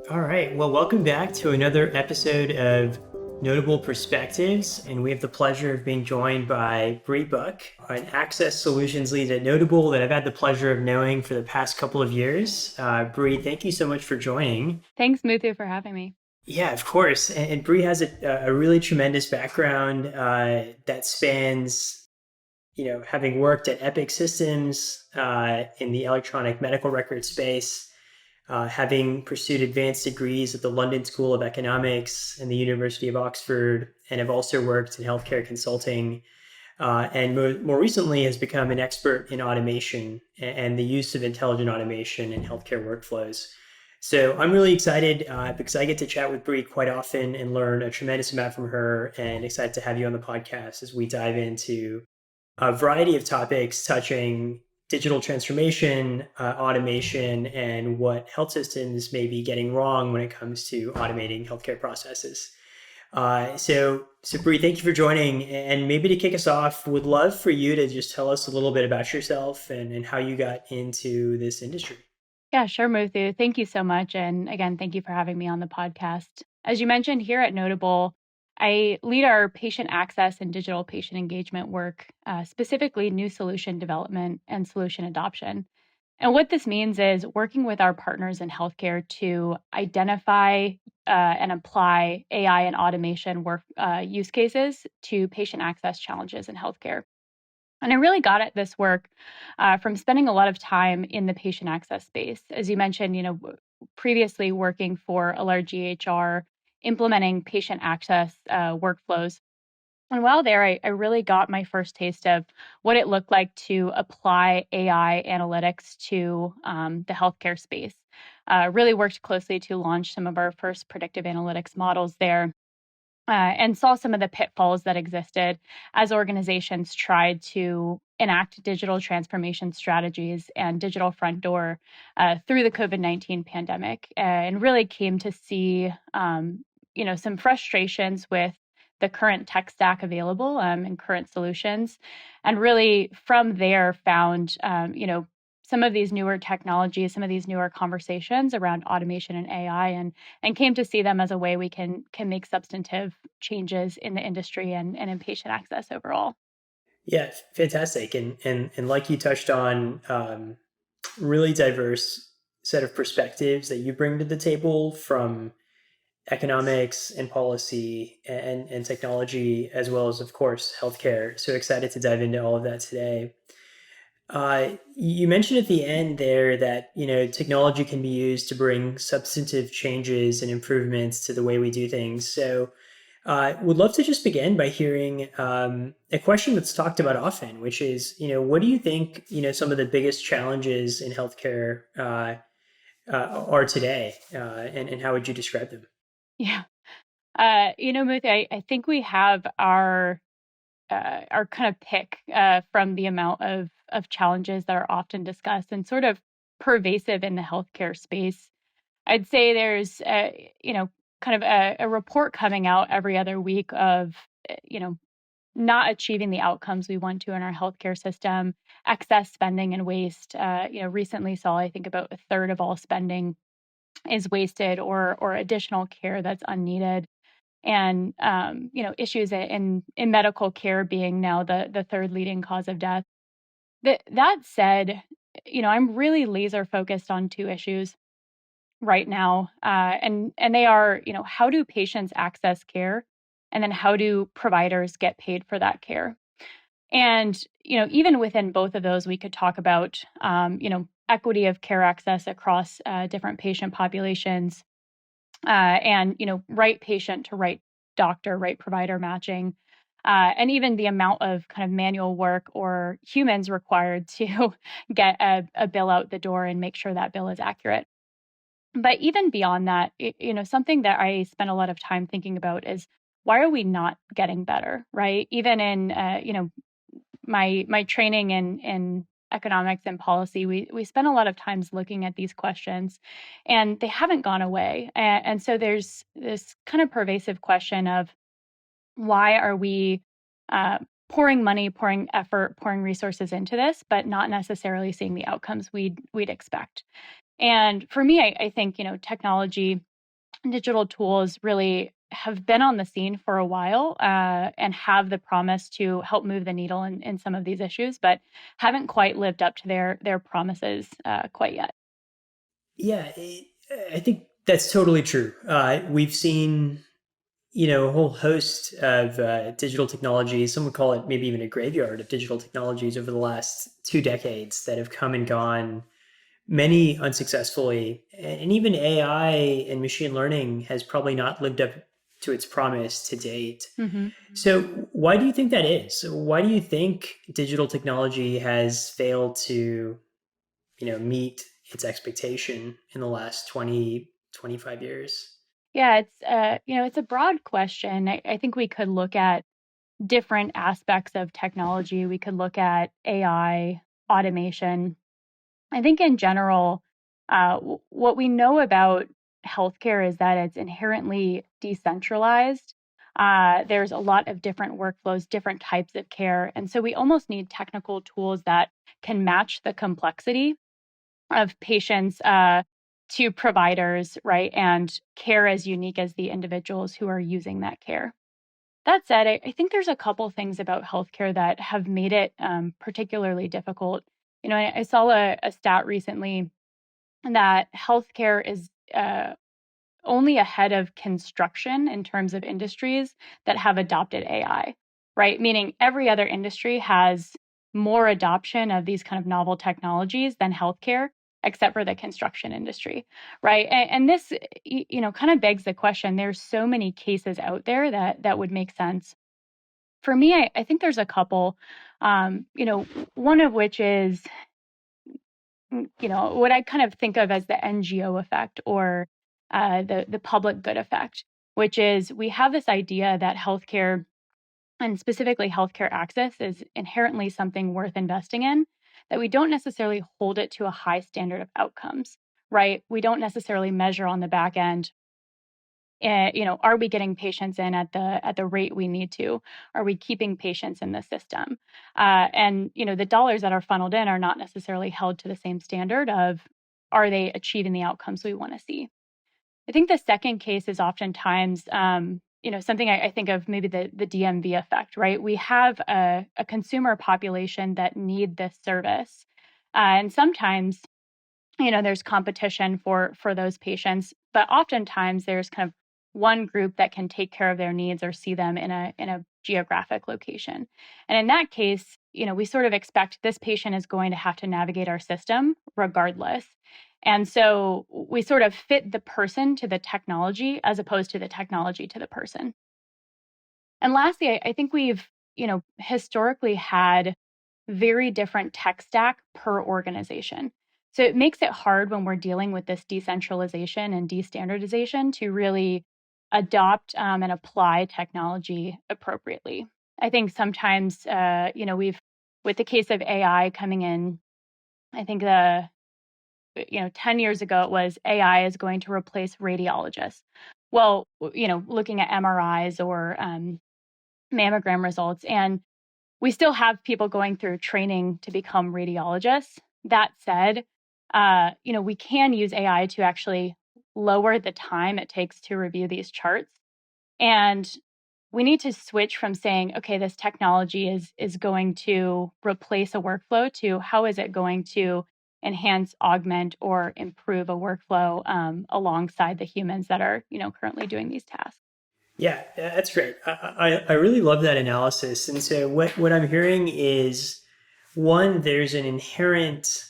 All right. Well, welcome back to another episode of Notable Perspectives. And we have the pleasure of being joined by Bri Buch, an access solutions lead at Notable that I've had the pleasure of knowing for the past couple of years. Bri, thank you so much for joining. Thanks, Muthu, for having me. Yeah, of course. And Bri has a really tremendous background that spans, having worked at Epic Systems in the electronic medical record space, having pursued advanced degrees at the London School of Economics and the University of Oxford, and have also worked in healthcare consulting, and more recently has become an expert in automation and the use of intelligent automation in healthcare workflows. So I'm really excited because I get to chat with Bri quite often and learn a tremendous amount from her, and excited to have you on the podcast as we dive into a variety of topics touching digital transformation, automation, and what health systems may be getting wrong when it comes to automating healthcare processes. So Bri, thank you for joining. And maybe to kick us off, would love for you to just tell us a little bit about yourself and how you got into this industry. Yeah, sure, Muthu. Thank you so much. And again, thank you for having me on the podcast. As you mentioned here at Notable, I lead our patient access and digital patient engagement work, specifically new solution development and solution adoption. And what this means is working with our partners in healthcare to identify and apply AI and automation work use cases to patient access challenges in healthcare. And I really got at this work from spending a lot of time in the patient access space. As you mentioned, previously working for a large EHR, implementing patient access workflows. And while there, I really got my first taste of what it looked like to apply AI analytics to the healthcare space. Really worked closely to launch some of our first predictive analytics models there, and saw some of the pitfalls that existed as organizations tried to enact digital transformation strategies and digital front door through the COVID-19 pandemic, and really came to see some frustrations with the current tech stack available and current solutions, and really from there found some of these newer technologies, some of these newer conversations around automation and AI, and came to see them as a way we can make substantive changes in the industry and in patient access overall. Yeah, fantastic. And like you touched on, really diverse set of perspectives that you bring to the table from economics and policy and technology, as well as, of course, healthcare. So excited to dive into all of that today. You mentioned at the end there that technology can be used to bring substantive changes and improvements to the way we do things. So, would love to just begin by hearing a question that's talked about often, which is, what do you think, some of the biggest challenges in healthcare are today, and how would you describe them? Yeah. Muthi, I think we have our kind of pick from the amount of challenges that are often discussed and sort of pervasive in the healthcare space. I'd say there's kind of a report coming out every other week of not achieving the outcomes we want to in our healthcare system, excess spending and waste. Recently saw, I think, about a third of all spending is wasted or additional care that's unneeded, and issues in medical care being now the third leading cause of death. That said, I'm really laser focused on two issues right now, and they are, how do patients access care, and then how do providers get paid for that care? And even within both of those, we could talk about equity of care access across different patient populations, and right patient to right doctor, right provider matching, and even the amount of kind of manual work or humans required to get a bill out the door and make sure that bill is accurate. But even beyond that, something that I spend a lot of time thinking about is, why are we not getting better, right? Even in my training in economics and policy, we spend a lot of times looking at these questions, and they haven't gone away. And so there's this kind of pervasive question of, why are we pouring money, pouring effort, pouring resources into this, but not necessarily seeing the outcomes we'd expect? And for me, I think technology digital tools really have been on the scene for a while and have the promise to help move the needle in some of these issues, but haven't quite lived up to their promises quite yet. Yeah, I think that's totally true. We've seen, a whole host of digital technologies. Some would call it maybe even a graveyard of digital technologies over the last 2 decades that have come and gone, many unsuccessfully. And even AI and machine learning has probably not lived up to its promise to date. Mm-hmm. So, why do you think that is? Why do you think digital technology has failed to, meet its expectation in the last 20, 25 years? Yeah, it's a broad question. I think we could look at different aspects of technology. We could look at AI, automation. I think in general, what we know about healthcare is that it's inherently decentralized. There's a lot of different workflows, different types of care. And so we almost need technical tools that can match the complexity of patients to providers, right? And care as unique as the individuals who are using that care. That said, I think there's a couple things about healthcare that have made it particularly difficult. I saw a stat recently that healthcare is only ahead of construction in terms of industries that have adopted AI, right? Meaning every other industry has more adoption of these kind of novel technologies than healthcare, except for the construction industry, right? And this, kind of begs the question. There's so many cases out there that would make sense. For me, I think there's a couple. One of which is what I kind of think of as the NGO effect or the public good effect, which is we have this idea that healthcare and specifically healthcare access is inherently something worth investing in, that we don't necessarily hold it to a high standard of outcomes, right? We don't necessarily measure on the back end, are we getting patients in at the rate we need to? Are we keeping patients in the system? And the dollars that are funneled in are not necessarily held to the same standard of, are they achieving the outcomes we want to see? I think the second case is oftentimes, something I think of maybe the DMV effect, right? We have a consumer population that need this service, and sometimes there's competition for those patients, but oftentimes there's kind of one group that can take care of their needs or see them in a geographic location. And in that case, we sort of expect this patient is going to have to navigate our system regardless. And so we sort of fit the person to the technology as opposed to the technology to the person. And lastly, I think we've, historically had very different tech stack per organization. So it makes it hard when we're dealing with this decentralization and destandardization to really adopt and apply technology appropriately. I think sometimes, with the case of AI coming in, I think 10 years ago it was AI is going to replace radiologists. Well, looking at MRIs or mammogram results, and we still have people going through training to become radiologists. That said, we can use AI to actually lower the time it takes to review these charts. And we need to switch from saying, okay, this technology is going to replace a workflow to how is it going to enhance, augment, or improve a workflow alongside the humans that are, currently doing these tasks. Yeah, that's great. I really love that analysis. And so what I'm hearing is, one, there's an inherent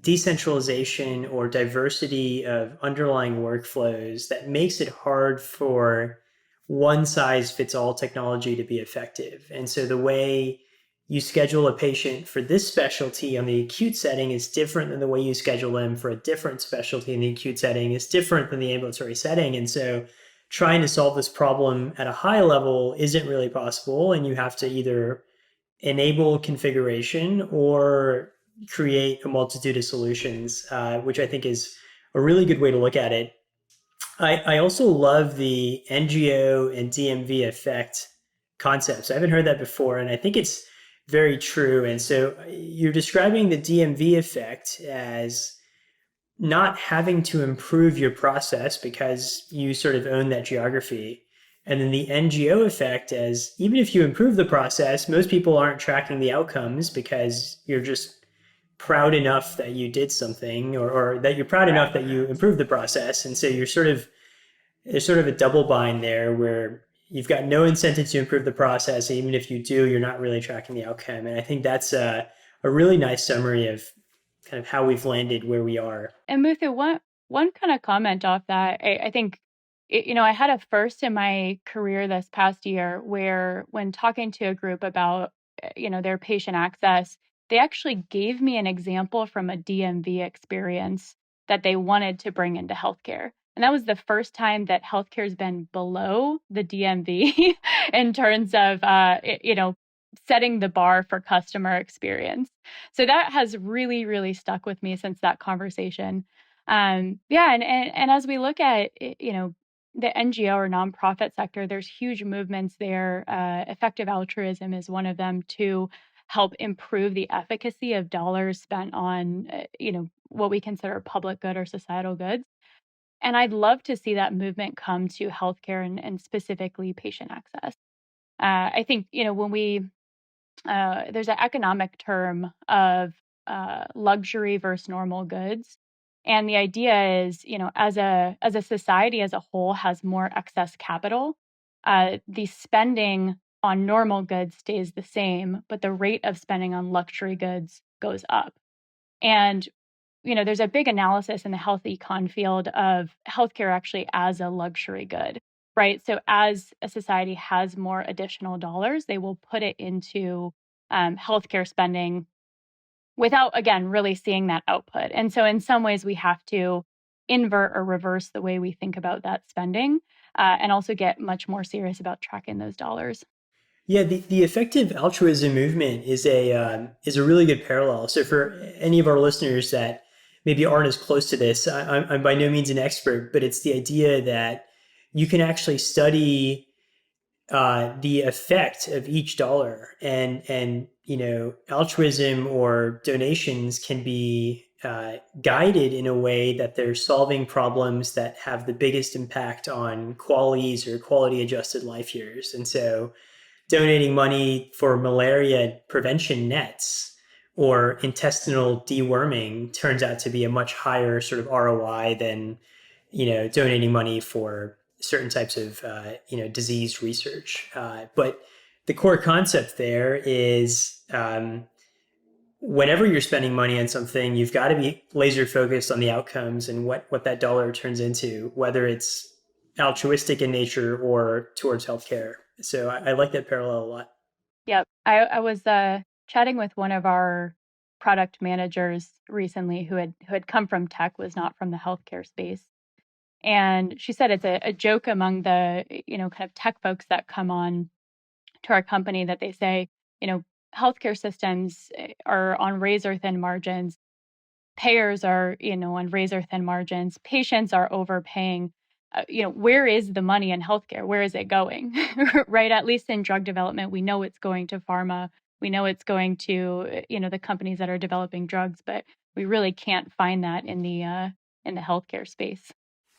decentralization or diversity of underlying workflows that makes it hard for one size fits all technology to be effective. And so the way you schedule a patient for this specialty on the acute setting is different than the way you schedule them for a different specialty in the acute setting is different than the ambulatory setting. And so trying to solve this problem at a high level isn't really possible. And you have to either enable configuration or create a multitude of solutions, which I think is a really good way to look at it. I also love the NGO and DMV effect concepts. I haven't heard that before, and I think it's very true. And so you're describing the DMV effect as not having to improve your process because you sort of own that geography. And then the NGO effect as even if you improve the process, most people aren't tracking the outcomes because you're just proud enough that you did something or that you're proud enough Correct. that you improved the process. And so you're sort of, there's sort of a double bind there where you've got no incentive to improve the process. And even if you do, you're not really tracking the outcome. And I think that's a really nice summary of kind of how we've landed where we are. And Muthu, one kind of comment off that, I think, I had a first in my career this past year where when talking to a group about, their patient access, they actually gave me an example from a DMV experience that they wanted to bring into healthcare. And that was the first time that healthcare has been below the DMV in terms of, setting the bar for customer experience. So that has really, really stuck with me since that conversation. Yeah, and as we look at the NGO or nonprofit sector, there's huge movements there. Effective altruism is one of them to help improve the efficacy of dollars spent on what we consider public good or societal goods. And I'd love to see that movement come to healthcare and specifically patient access. I think when we there's an economic term of luxury versus normal goods. And the idea is, as a society as a whole has more excess capital, the spending on normal goods stays the same, but the rate of spending on luxury goods goes up. And there's a big analysis in the health econ field of healthcare actually as a luxury good, right? So as a society has more additional dollars, they will put it into healthcare spending without, again, really seeing that output. And so in some ways, we have to invert or reverse the way we think about that spending and also get much more serious about tracking those dollars. Yeah, the effective altruism movement is a really good parallel. So for any of our listeners that maybe aren't as close to this, I'm by no means an expert, but it's the idea that you can actually study the effect of each dollar, and altruism or donations can be guided in a way that they're solving problems that have the biggest impact on qualities or quality adjusted life years, and so donating money for malaria prevention nets or intestinal deworming turns out to be a much higher sort of ROI than donating money for certain types of disease research. But the core concept there is whenever you're spending money on something, you've got to be laser focused on the outcomes and what that dollar turns into, whether it's altruistic in nature or towards healthcare. So I like that parallel a lot. Yep. I was chatting with one of our product managers recently who had come from tech, was not from the healthcare space. And she said it's a joke among the, kind of tech folks that come on to our company that they say, healthcare systems are on razor thin margins. Payers are, on razor thin margins. Patients are overpaying. Where is the money in healthcare? Where is it going? Right? At least in drug development, we know it's going to pharma. We know it's going to, the companies that are developing drugs, but we really can't find that in the healthcare space.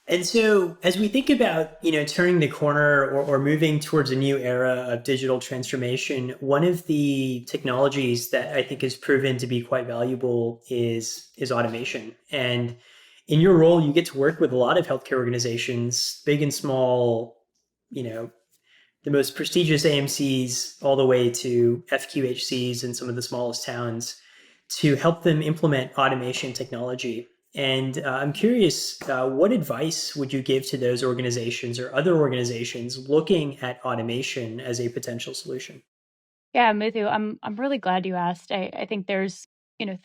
And so, as we think about turning the corner or moving towards a new era of digital transformation, one of the technologies that I think has proven to be quite valuable is automation. And in your role, you get to work with a lot of healthcare organizations, big and small, you know, the most prestigious AMCs all the way to FQHCs in some of the smallest towns to help them implement automation technology. And I'm curious, what advice would you give to those organizations or other organizations looking at automation as a potential solution? Yeah, Muthu, I'm really glad you asked. I think there's,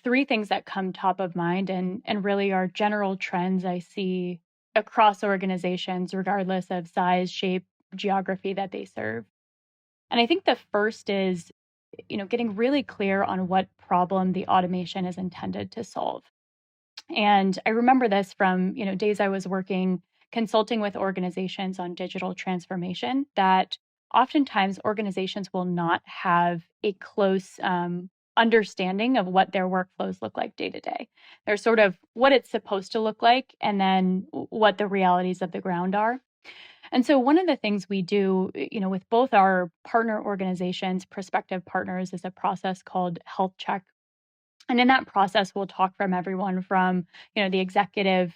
three things that come top of mind and really are general trends I see across organizations, regardless of size, shape, geography that they serve. And I think the first is, getting really clear on what problem the automation is intended to solve. And I remember this from, days I was working consulting with organizations on digital transformation, that oftentimes organizations will not have a close understanding of what their workflows look like day to day. There's sort of what it's supposed to look like and then what the realities of the ground are. And so one of the things we do, with both our partner organizations, prospective partners, is a process called health check. And in that process, we'll talk from everyone from, the executive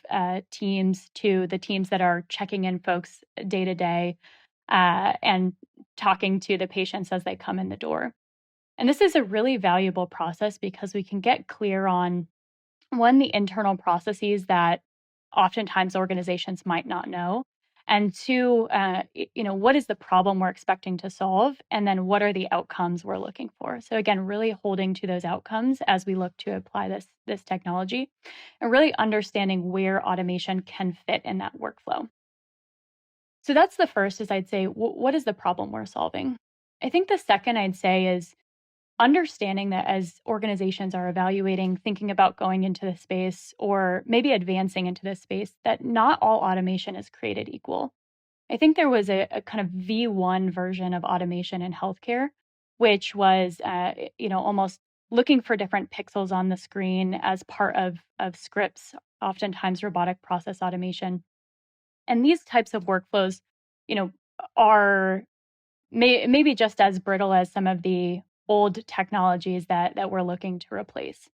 teams to the teams that are checking in folks day to day and talking to the patients as they come in the door. And this is a really valuable process because we can get clear on, one, the internal processes that oftentimes organizations might not know, and two, what is the problem we're expecting to solve, and then what are the outcomes we're looking for. So again, really holding to those outcomes as we look to apply this technology, and really understanding where automation can fit in that workflow. So that's the first, is I'd say, what is the problem we're solving? I think the second I'd say is understanding that as organizations are evaluating, thinking about going into the space or maybe advancing into this space, that not all automation is created equal. I think there was a kind of V1 version of automation in healthcare, which was, almost looking for different pixels on the screen as part of scripts, oftentimes robotic process automation. And these types of workflows, are maybe just as brittle as some of the old technologies that we're looking to replace.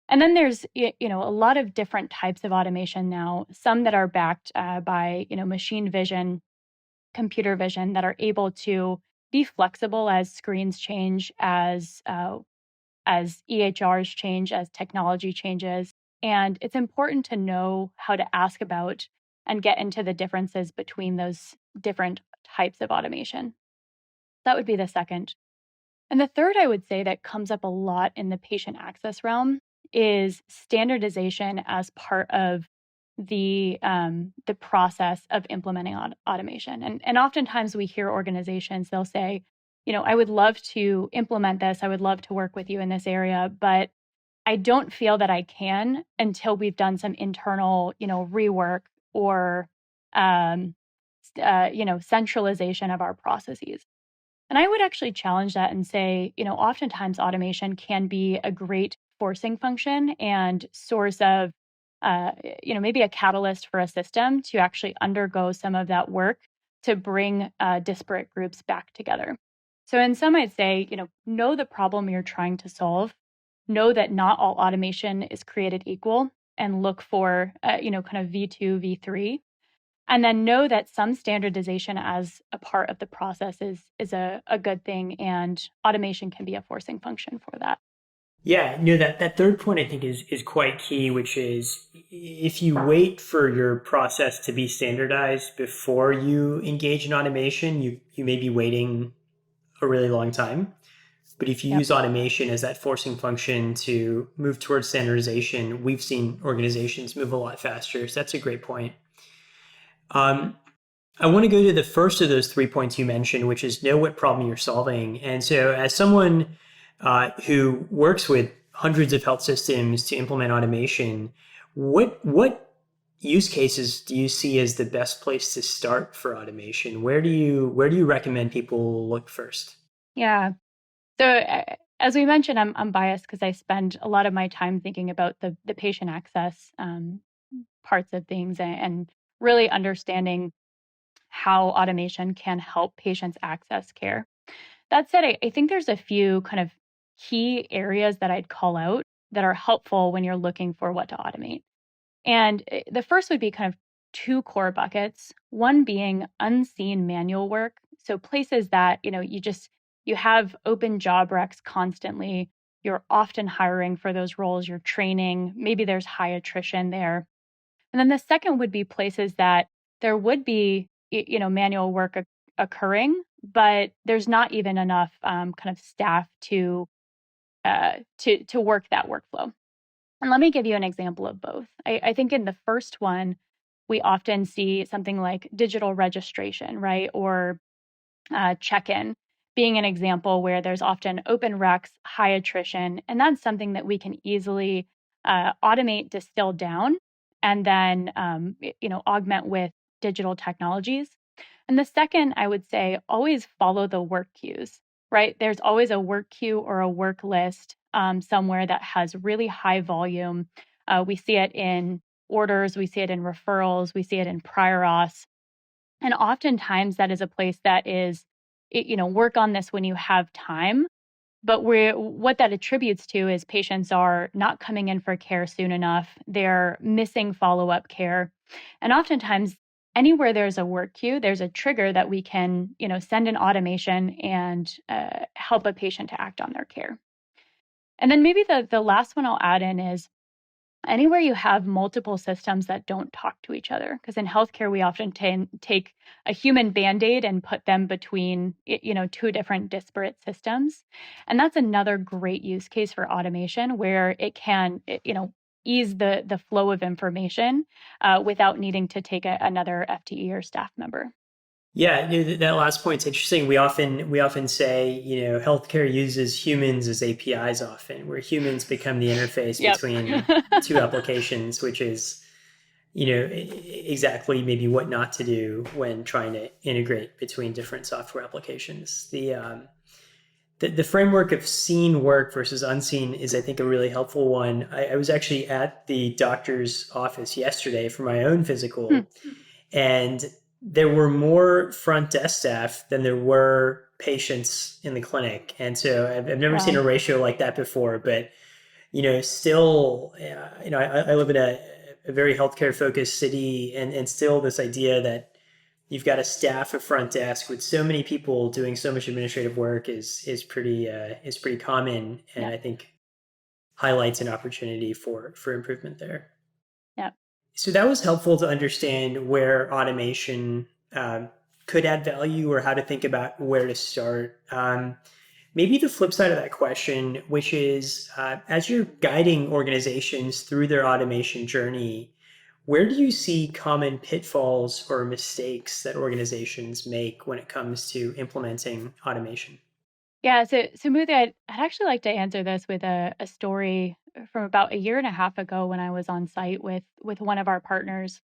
And then there's a lot of different types of automation now, some that are backed by machine vision, computer vision, that are able to be flexible as screens change, as EHRs change, as technology changes. And it's important to know how to ask about and get into the differences between those different types of automation. That would be the second. And the third, I would say, that comes up a lot in the patient access realm is standardization as part of the process of implementing automation. And oftentimes we hear organizations, they'll say, I would love to implement this. I would love to work with you in this area, but I don't feel that I can until we've done some internal, rework or, centralization of our processes. And I would actually challenge that and say, oftentimes automation can be a great forcing function and source of, maybe a catalyst for a system to actually undergo some of that work to bring disparate groups back together. So in some, I'd say, know the problem you're trying to solve, know that not all automation is created equal, and look for, kind of V2, V3. And then know that some standardization as a part of the process is a good thing, and automation can be a forcing function for that. Yeah, that third point I think is quite key, which is if you wait for your process to be standardized before you engage in automation, you may be waiting a really long time. But if you Yep. use automation as that forcing function to move towards standardization, we've seen organizations move a lot faster. So that's a great point. I want to go to the first of those 3 points you mentioned, which is know what problem you're solving. And so as someone who works with hundreds of health systems to implement automation, what use cases do you see as the best place to start for automation? Where do you recommend people look first? Yeah. So as we mentioned, I'm biased because I spend a lot of my time thinking about the patient access parts of things, and really understanding how automation can help patients access care. That said, I think there's a few kind of key areas that I'd call out that are helpful when you're looking for what to automate. And the first would be kind of two core buckets, one being unseen manual work. So places that, you have open job recs constantly. You're often hiring for those roles, you're training, maybe there's high attrition there. And then the second would be places that there would be, manual work occurring, but there's not even enough kind of staff to work that workflow. And let me give you an example of both. I think in the first one, we often see something like digital registration, right? Or check-in being an example where there's often open recs, high attrition, and that's something that we can easily automate, distill down, and then augment with digital technologies. And the second, I would say, always follow the work queues, right? There's always a work queue or a work list somewhere that has really high volume. We see it in orders, we see it in referrals, we see it in prior auths. And oftentimes that is a place that is, work on this when you have time. But what that attributes to is patients are not coming in for care soon enough. They're missing follow-up care. And oftentimes, anywhere there's a work queue, there's a trigger that we can, send an automation and help a patient to act on their care. And then maybe the last one I'll add in is anywhere you have multiple systems that don't talk to each other, because in healthcare we often take a human band-aid and put them between two different disparate systems, and that's another great use case for automation where it can ease the flow of information without needing to take another FTE or staff member. Yeah, that last point's interesting. We often say, healthcare uses humans as APIs often, where humans become the interface Yep. between two applications, which is, exactly maybe what not to do when trying to integrate between different software applications. The framework of seen work versus unseen is, I think, a really helpful one. I was actually at the doctor's office yesterday for my own physical, and there were more front desk staff than there were patients in the clinic. And so I've never seen a ratio like that before, but, still, I live in a very healthcare focused city, and still this idea that you've got a staff of front desk with so many people doing so much administrative work is pretty common. And I think highlights an opportunity for improvement there. Yeah. So that was helpful to understand where automation could add value or how to think about where to start. Maybe the flip side of that question, which is as you're guiding organizations through their automation journey, where do you see common pitfalls or mistakes that organizations make when it comes to implementing automation? Yeah, so Muthi, I'd actually like to answer this with a story from about a year and a half ago when I was on site with one of our partners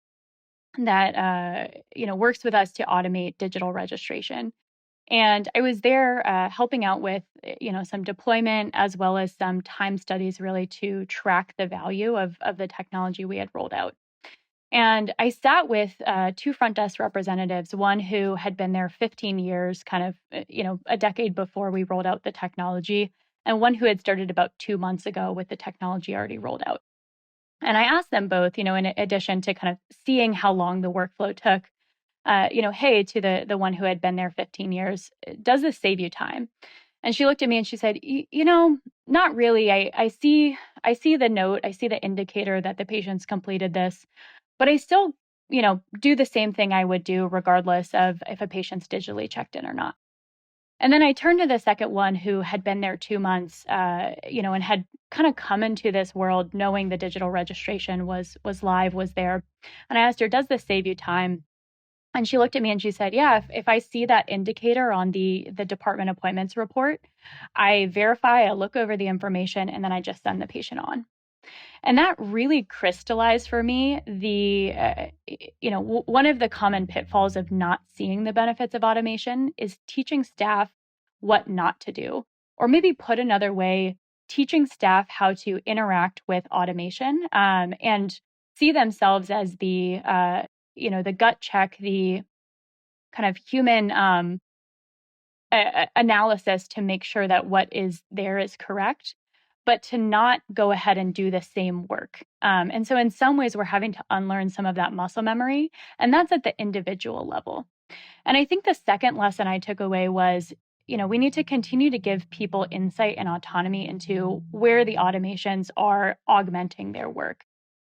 that works with us to automate digital registration. And I was there helping out with some deployment as well as some time studies really to track the value of the technology we had rolled out. And I sat with two front desk representatives, one who had been there 15 years, kind of, a decade before we rolled out the technology, and one who had started about 2 months ago with the technology already rolled out. And I asked them both, in addition to kind of seeing how long the workflow took, hey, to the one who had been there 15 years, does this save you time? And she looked at me and she said, not really. I see the note, I see the indicator that the patient's completed this, but I still, do the same thing I would do regardless of if a patient's digitally checked in or not. And then I turned to the second one who had been there 2 months, and had kind of come into this world knowing the digital registration was live, was there. And I asked her, does this save you time? And she looked at me and she said, yeah, if I see that indicator on the department appointments report, I verify, I look over the information, and then I just send the patient on. And that really crystallized for me one of the common pitfalls of not seeing the benefits of automation is teaching staff what not to do. Or maybe put another way, teaching staff how to interact with automation and see themselves as the gut check, the kind of human analysis to make sure that what is there is correct, but to not go ahead and do the same work. And so in some ways, we're having to unlearn some of that muscle memory, and that's at the individual level. And I think the second lesson I took away was, we need to continue to give people insight and autonomy into where the automations are augmenting their work.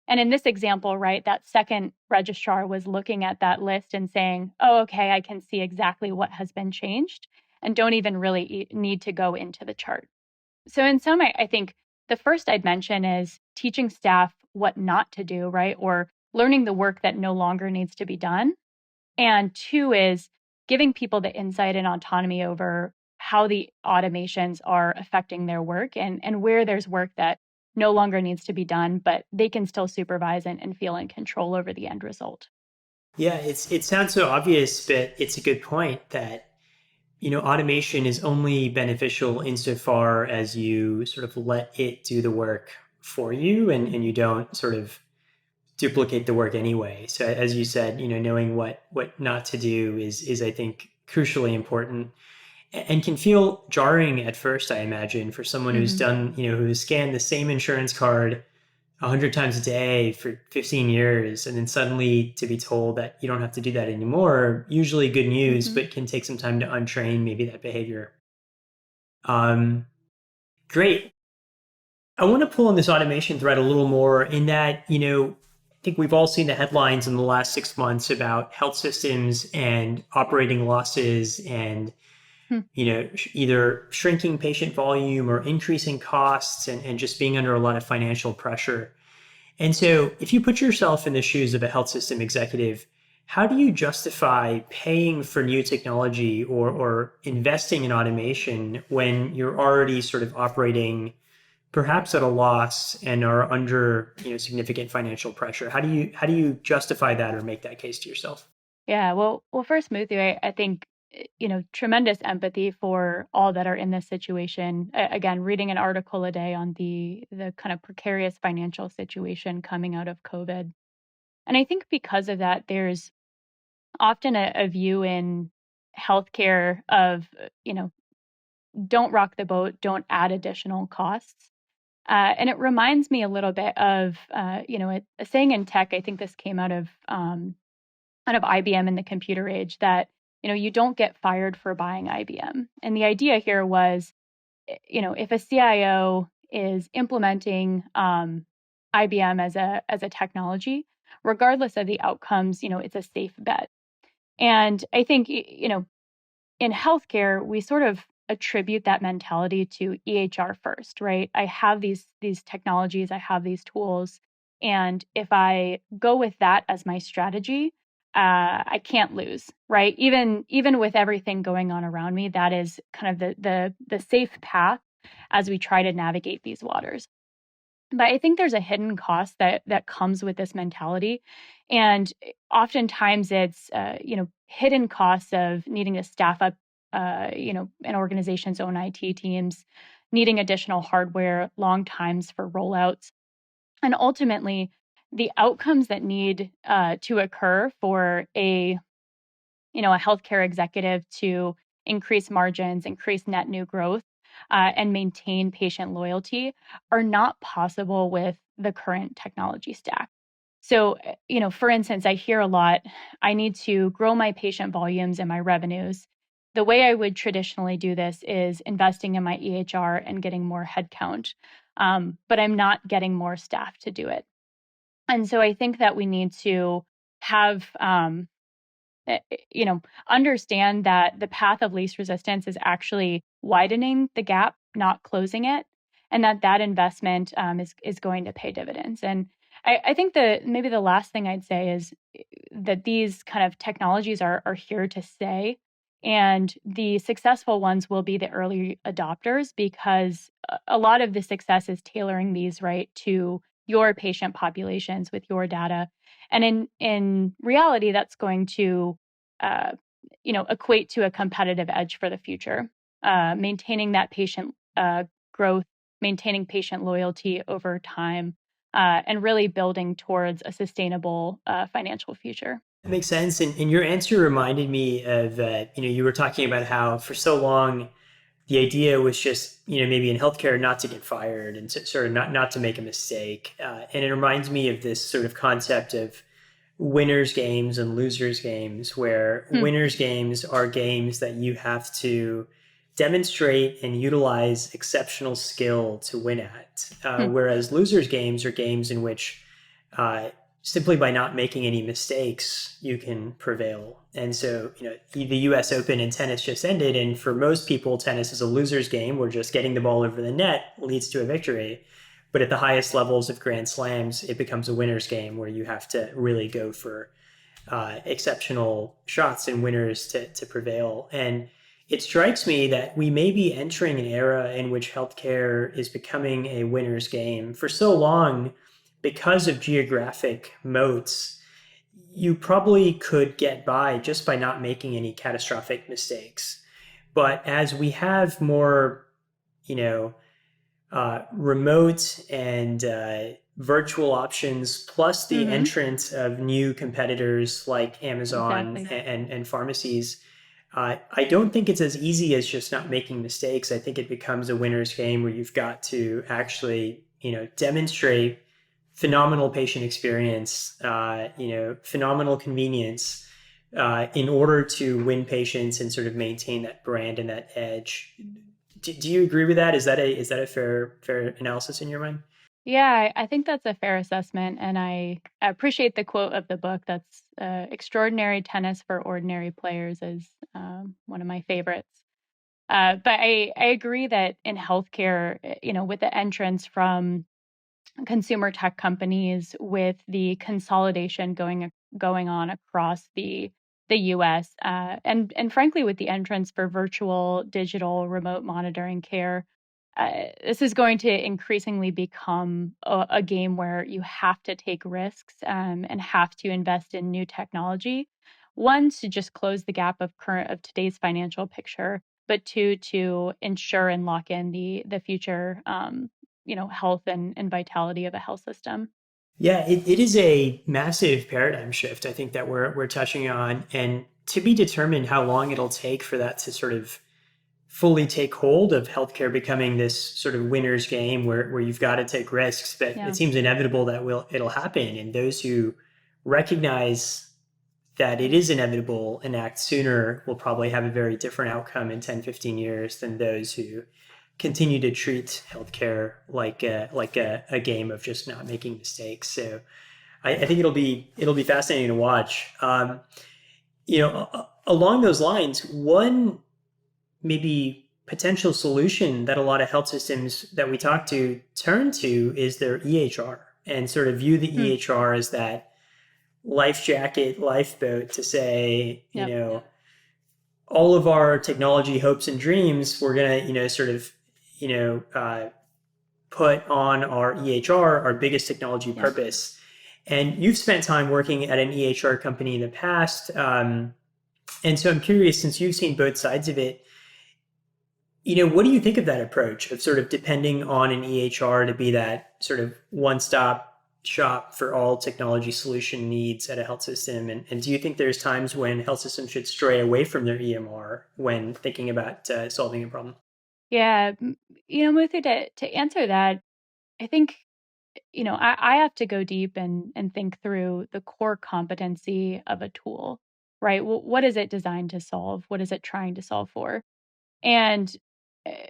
And in this example, right, that second registrar was looking at that list and saying, oh, okay, I can see exactly what has been changed and don't even really need to go into the chart. So in sum, I think the first I'd mention is teaching staff what not to do, right? Or learning the work that no longer needs to be done. And two is giving people the insight and autonomy over how the automations are affecting their work and where there's work that no longer needs to be done, but they can still supervise and feel in control over the end result. Yeah, it sounds so obvious, but it's a good point that automation is only beneficial insofar as you sort of let it do the work for you, and you don't sort of duplicate the work anyway. So as you said, knowing what not to do is I think crucially important, and can feel jarring at first, I imagine, for someone who's Hmm. done, who's scanned the same insurance card 100 times a day for 15 years, and then suddenly to be told that you don't have to do that anymore. Usually good news, Hmm. but can take some time to untrain maybe that behavior. um, Great. I want to pull on this automation thread a little more in that, I think we've all seen the headlines in the last 6 months about health systems and operating losses and, either shrinking patient volume or increasing costs, and just being under a lot of financial pressure. And so if you put yourself in the shoes of a health system executive, how do you justify paying for new technology or investing in automation when you're already sort of operating perhaps at a loss and are under significant financial pressure? How do you justify that or make that case to yourself? Yeah, well, first, Muthu, I think tremendous empathy for all that are in this situation. Again, reading an article a day on the kind of precarious financial situation coming out of COVID, and I think because of that, there's often a view in healthcare of don't rock the boat, don't add additional costs. And it reminds me a little bit of a saying in tech. I think this came out of IBM in the computer age that you don't get fired for buying IBM. And the idea here was, if a CIO is implementing IBM as a technology, regardless of the outcomes, it's a safe bet. And I think in healthcare, we sort of attribute that mentality to EHR first, right? I have these technologies, I have these tools, and if I go with that as my strategy, I can't lose, right? Even with everything going on around me, that is kind of the safe path as we try to navigate these waters. But I think there's a hidden cost that comes with this mentality, and oftentimes it's hidden costs of needing to staff up an organization's own IT teams, needing additional hardware, long times for rollouts, and ultimately the outcomes that need to occur for a healthcare executive to increase margins, increase net new growth, and maintain patient loyalty are not possible with the current technology stack. So, for instance, I hear a lot, I need to grow my patient volumes and my revenues. The way I would traditionally do this is investing in my EHR and getting more headcount, but I'm not getting more staff to do it. And so I think that we need to have eh, eh, you know, understand that the path of least resistance is actually widening the gap, not closing it, and that investment is going to pay dividends. And I think maybe the last thing I'd say is that these kind of technologies are here to stay, and the successful ones will be the early adopters because a lot of the success is tailoring these right to your patient populations with your data, and in reality, that's going to uh, equate to a competitive edge for the future, maintaining that patient growth, maintaining patient loyalty over time, and really building towards a sustainable financial future. That makes sense. And your answer reminded me of, you were talking about how for so long the idea was just, maybe in healthcare not to get fired and sort of not to make a mistake. And it reminds me of this sort of concept of winners games and losers games, where Hmm. winners games are games that you have to demonstrate and utilize exceptional skill to win at, Hmm. whereas losers games are games in which uh, simply by not making any mistakes you can prevail. And so the US Open in tennis just ended, and for most people tennis is a losers game where just getting the ball over the net leads to a victory. But at the highest levels of Grand Slams, it becomes a winner's game where you have to really go for exceptional shots and winners to prevail. And it strikes me that we may be entering an era in which healthcare is becoming a winner's game. For so long, because of geographic moats, you probably could get by just by not making any catastrophic mistakes. But as we have more, you know, remote and virtual options, plus the Mm-hmm. entrance of new competitors like Amazon Exactly. and pharmacies, I don't think it's as easy as just not making mistakes. I think it becomes a winner's game where you've got to actually, demonstrate phenomenal patient experience, phenomenal convenience, in order to win patients and sort of maintain that brand and that edge. Do you agree with that? Is that a fair analysis in your mind? Yeah, I think that's a fair assessment, and I appreciate the quote of the book. That's "Extraordinary tennis for ordinary players" is one of my favorites. But I agree that in healthcare, with the entrance from consumer tech companies, with the consolidation going on across the U.S. And frankly, with the entrance for virtual, digital, remote monitoring care, this is going to increasingly become a game where you have to take risks and have to invest in new technology. One, to just close the gap of today's financial picture, but two, to ensure and lock in the future health and vitality of a health system. Yeah, it is a massive paradigm shift. I think that we're touching on, and to be determined how long it'll take for that to sort of fully take hold of healthcare becoming this sort of winner's game where you've got to take risks. But it Yeah. seems inevitable that it'll happen, and those who recognize that it is inevitable and act sooner will probably have a very different outcome in 10, 15 years than those who continue to treat healthcare like a game of just not making mistakes. So I think it'll be fascinating to watch. Along those lines, one maybe potential solution that a lot of health systems that we talk to turn to is their EHR and sort of view the Hmm. EHR as that life jacket, lifeboat to say, Yep. all of our technology hopes and dreams, we're going to, sort of, you know, uh, put on our EHR, our biggest technology Yep. purpose. And you've spent time working at an EHR company in the past. And so I'm curious, since you've seen both sides of it, what do you think of that approach of sort of depending on an EHR to be that sort of one-stop shop for all technology solution needs at a health system? And do you think there's times when health systems should stray away from their EMR when thinking about solving a problem? Yeah. Muthu, to answer that, I think, I have to go deep and think through the core competency of a tool, right? What is it designed to solve? What is it trying to solve for? And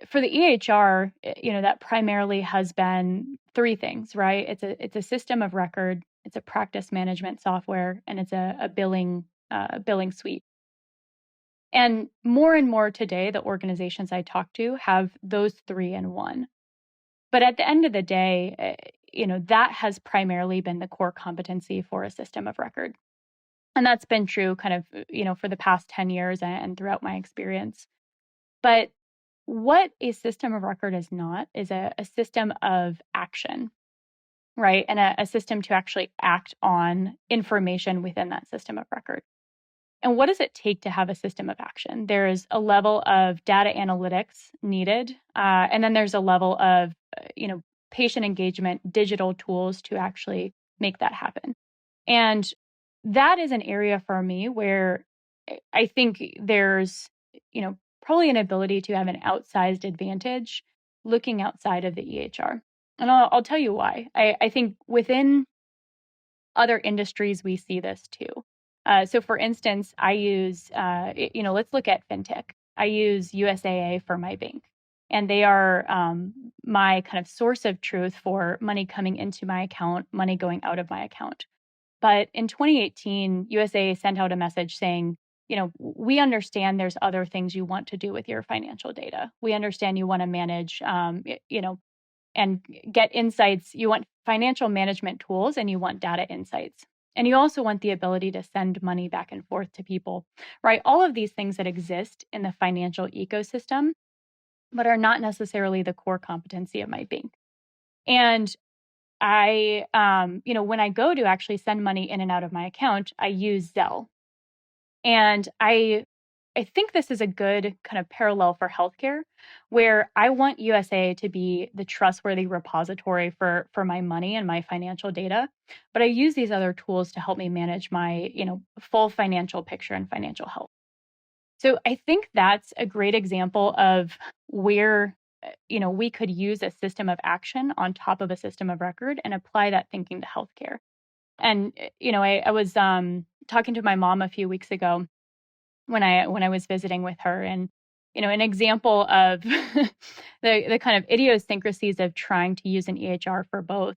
for the EHR, that primarily has been three things, right? It's a system of record, it's a practice management software, and it's a billing suite. And more today, the organizations I talk to have those three in one. But at the end of the day, that has primarily been the core competency for a system of record. And that's been true kind of, for the past 10 years and throughout my experience. But what a system of record is not is a system of action, right? And a system to actually act on information within that system of record. And what does it take to have a system of action? There's a level of data analytics needed, and then there's a level of, patient engagement, digital tools to actually make that happen. And that is an area for me where I think there's, probably an ability to have an outsized advantage looking outside of the EHR. And I'll tell you why. I think within other industries, we see this too. So, for instance, I use, let's look at fintech. I use USAA for my bank, and they are my kind of source of truth for money coming into my account, money going out of my account. But in 2018, USAA sent out a message saying, we understand there's other things you want to do with your financial data. We understand you want to manage, and get insights. You want financial management tools and you want data insights. And you also want the ability to send money back and forth to people, right? All of these things that exist in the financial ecosystem, but are not necessarily the core competency of my bank. And I, when I go to actually send money in and out of my account, I use Zelle. And I I think this is a good kind of parallel for healthcare, where I want USA to be the trustworthy repository for my money and my financial data, but I use these other tools to help me manage my, full financial picture and financial health. So I think that's a great example of where we could use a system of action on top of a system of record and apply that thinking to healthcare. And I was talking to my mom a few weeks ago when I was visiting with her, and an example of the kind of idiosyncrasies of trying to use an EHR for both.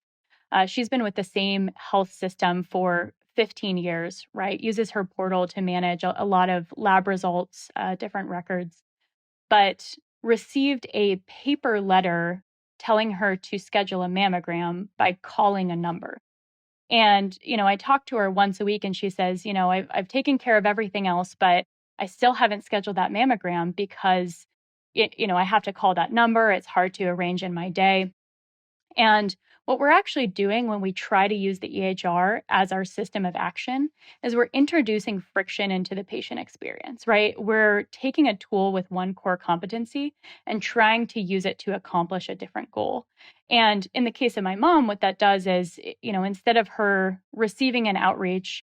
She's been with the same health system for 15 years, right? Uses her portal to manage a lot of lab results, different records, but received a paper letter telling her to schedule a mammogram by calling a number. And, I talk to her once a week and she says, I've taken care of everything else, but I still haven't scheduled that mammogram because, I have to call that number. It's hard to arrange in my day. And what we're actually doing when we try to use the EHR as our system of action is we're introducing friction into the patient experience, right? We're taking a tool with one core competency and trying to use it to accomplish a different goal. And in the case of my mom, what that does is, instead of her receiving an outreach,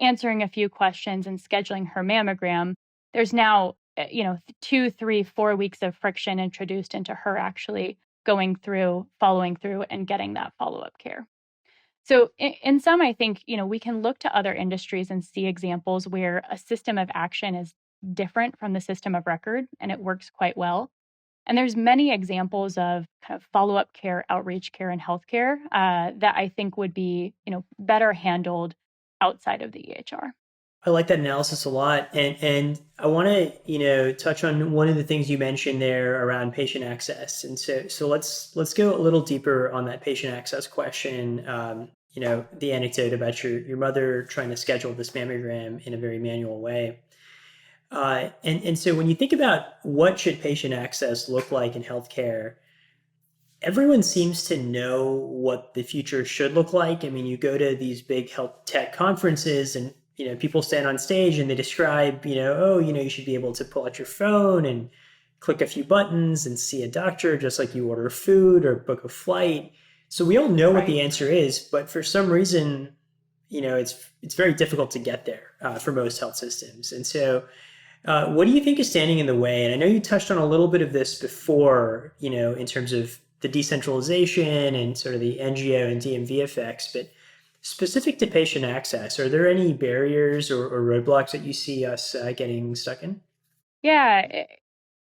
answering a few questions and scheduling her mammogram, there's now, 2, 3, 4 weeks of friction introduced into her actually going through, following through, and getting that follow-up care. So in sum, I think, we can look to other industries and see examples where a system of action is different from the system of record and it works quite well. And there's many examples of kind of follow-up care, outreach care, and healthcare that I think would be, better handled outside of the EHR. I like that analysis a lot, and I want to touch on one of the things you mentioned there around patient access, and so let's go a little deeper on that patient access question. The anecdote about your mother trying to schedule this mammogram in a very manual way, and so when you think about what should patient access look like in healthcare, everyone seems to know what the future should look like. I mean, you go to these big health tech conferences and people stand on stage and they describe, oh, you should be able to pull out your phone and click a few buttons and see a doctor just like you order food or book a flight. So we all know what the Right. answer is, but for some reason, it's very difficult to get there for most health systems. And so what do you think is standing in the way? And I know you touched on a little bit of this before, in terms of the decentralization and sort of the NGO and DMV effects, but specific to patient access, are there any barriers or roadblocks that you see us getting stuck in? Yeah,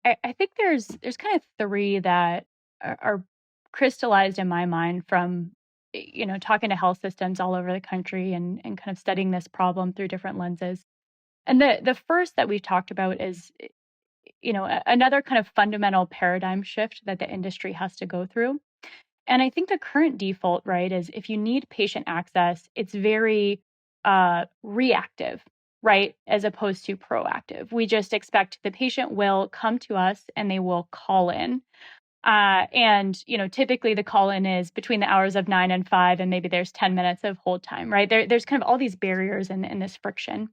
I think there's kind of three that are crystallized in my mind from talking to health systems all over the country and kind of studying this problem through different lenses. And the first that we've talked about is another kind of fundamental paradigm shift that the industry has to go through. And I think the current default, right, is if you need patient access, it's very reactive, right, as opposed to proactive. We just expect the patient will come to us and they will call in. And typically the call in is between the hours of 9 and 5, and maybe there's 10 minutes of hold time, right? There's kind of all these barriers and this friction.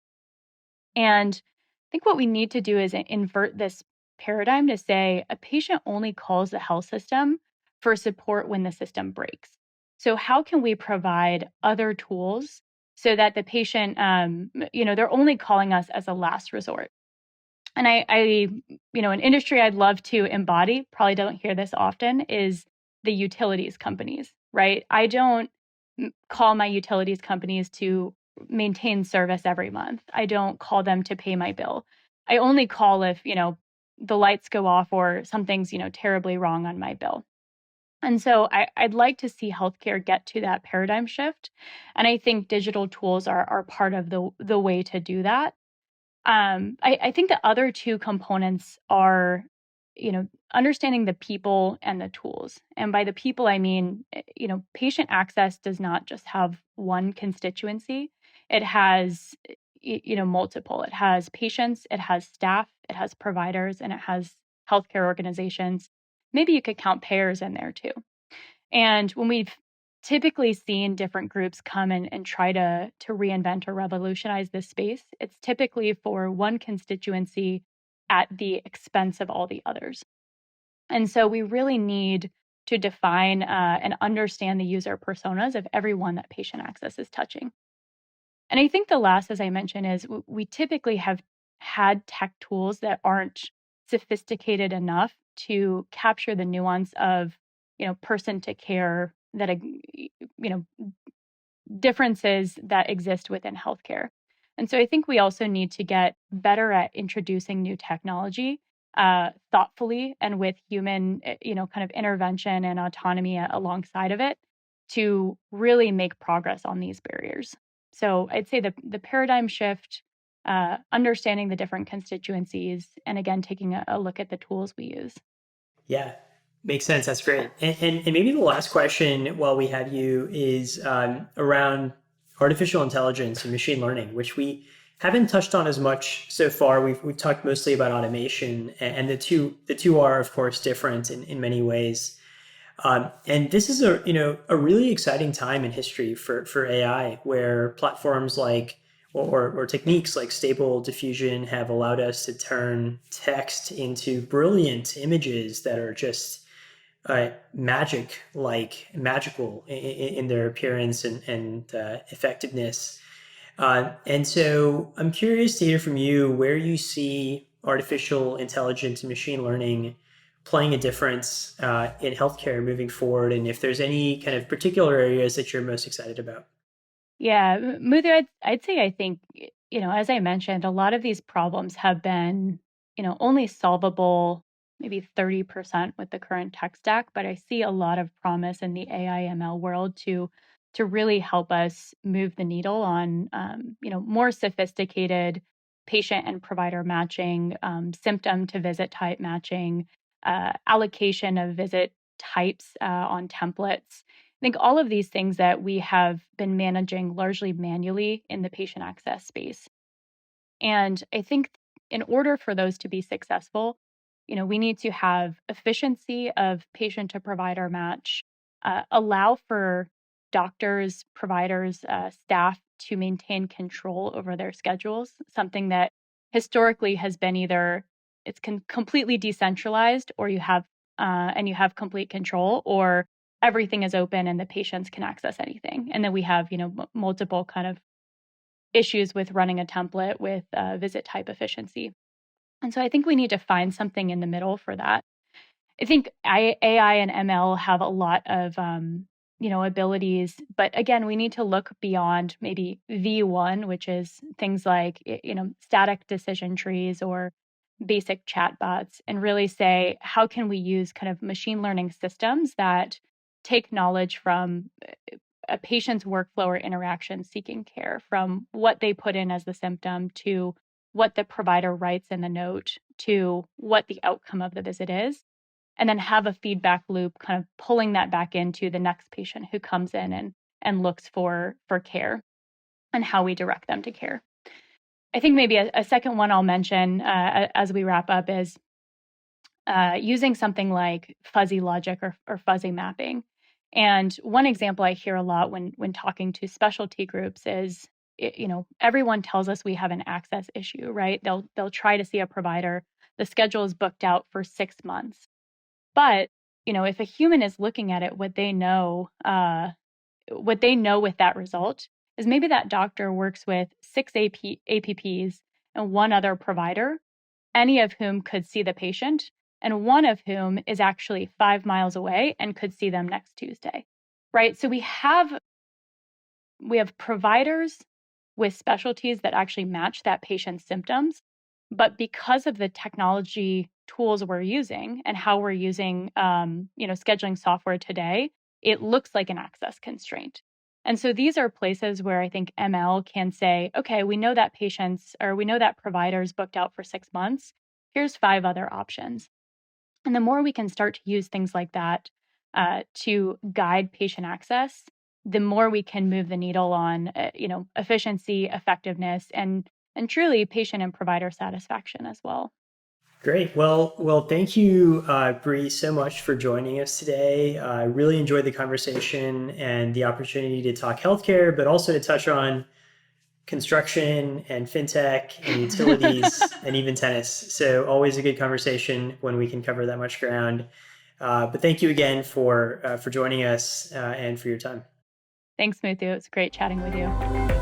And I think what we need to do is invert this paradigm to say a patient only calls the health system for support when the system breaks. So how can we provide other tools so that the patient, they're only calling us as a last resort? And an industry I'd love to embody, probably don't hear this often, is the utilities companies, right? I don't call my utilities companies to maintain service every month. I don't call them to pay my bill. I only call if, the lights go off or something's, terribly wrong on my bill. And so I'd like to see healthcare get to that paradigm shift. And I think digital tools are part of the way to do that. I think the other two components are, understanding the people and the tools. And by the people, I mean, patient access does not just have one constituency. It has, multiple. It has patients, it has staff, it has providers, and it has healthcare organizations. Maybe you could count payers in there too. And when we've typically seen different groups come and try to reinvent or revolutionize this space, it's typically for one constituency at the expense of all the others. And so we really need to define and understand the user personas of everyone that patient access is touching. And I think the last, as I mentioned, is we typically have had tech tools that aren't sophisticated enough to capture the nuance of, person to care that, differences that exist within healthcare. And so I think we also need to get better at introducing new technology thoughtfully and with human, kind of intervention and autonomy alongside of it to really make progress on these barriers. So I'd say the paradigm shift, understanding the different constituencies, and again, taking a look at the tools we use. Yeah, makes sense. That's great. And maybe the last question while we have you is around artificial intelligence and machine learning, which we haven't touched on as much so far. We've talked mostly about automation, and the two are of course different in many ways. And this is a really exciting time in history for AI, where platforms like or techniques like stable diffusion have allowed us to turn text into brilliant images that are just magical in their appearance and effectiveness. And so I'm curious to hear from you where you see artificial intelligence and machine learning playing a difference in healthcare moving forward, and if there's any kind of particular areas that you're most excited about. Yeah, Muthu, I'd say I think, as I mentioned, a lot of these problems have been, only solvable maybe 30% with the current tech stack, but I see a lot of promise in the AI ML world to really help us move the needle on, more sophisticated patient and provider matching, symptom to visit type matching, allocation of visit types on templates. I think all of these things that we have been managing largely manually in the patient access space. And I think in order for those to be successful, we need to have efficiency of patient to provider match, allow for doctors, providers, staff to maintain control over their schedules, something that historically has been either it's completely decentralized or you have complete control, or everything is open and the patients can access anything. And then we have, multiple kind of issues with running a template with visit type efficiency. And so I think we need to find something in the middle for that. I think AI and ML have a lot of, abilities, but again, we need to look beyond maybe V1, which is things like, static decision trees or basic chatbots, and really say, how can we use kind of machine learning systems that take knowledge from a patient's workflow or interaction seeking care, from what they put in as the symptom to what the provider writes in the note to what the outcome of the visit is, and then have a feedback loop kind of pulling that back into the next patient who comes in and looks for care and how we direct them to care. I think maybe a second one I'll mention as we wrap up is using something like fuzzy logic or fuzzy mapping. And one example I hear a lot when talking to specialty groups is, everyone tells us we have an access issue, right? They'll try to see a provider. The schedule is booked out for 6 months. But, if a human is looking at it, what they know with that result is maybe that doctor works with 6 APPs and one other provider, any of whom could see the patient, and one of whom is actually 5 miles away and could see them next Tuesday, right? So we have providers with specialties that actually match that patient's symptoms, but because of the technology tools we're using and how we're using, scheduling software today, it looks like an access constraint. And so these are places where I think ML can say, okay, we know that providers booked out for 6 months. Here's 5 other options. And the more we can start to use things like that to guide patient access, the more we can move the needle on, efficiency, effectiveness, and truly patient and provider satisfaction as well. Great. Well, thank you, Bri, so much for joining us today. I really enjoyed the conversation and the opportunity to talk healthcare, but also to touch on construction and fintech and utilities and even tennis. So always a good conversation when we can cover that much ground. But thank you again for joining us and for your time. Thanks, Muthu. It was great chatting with you.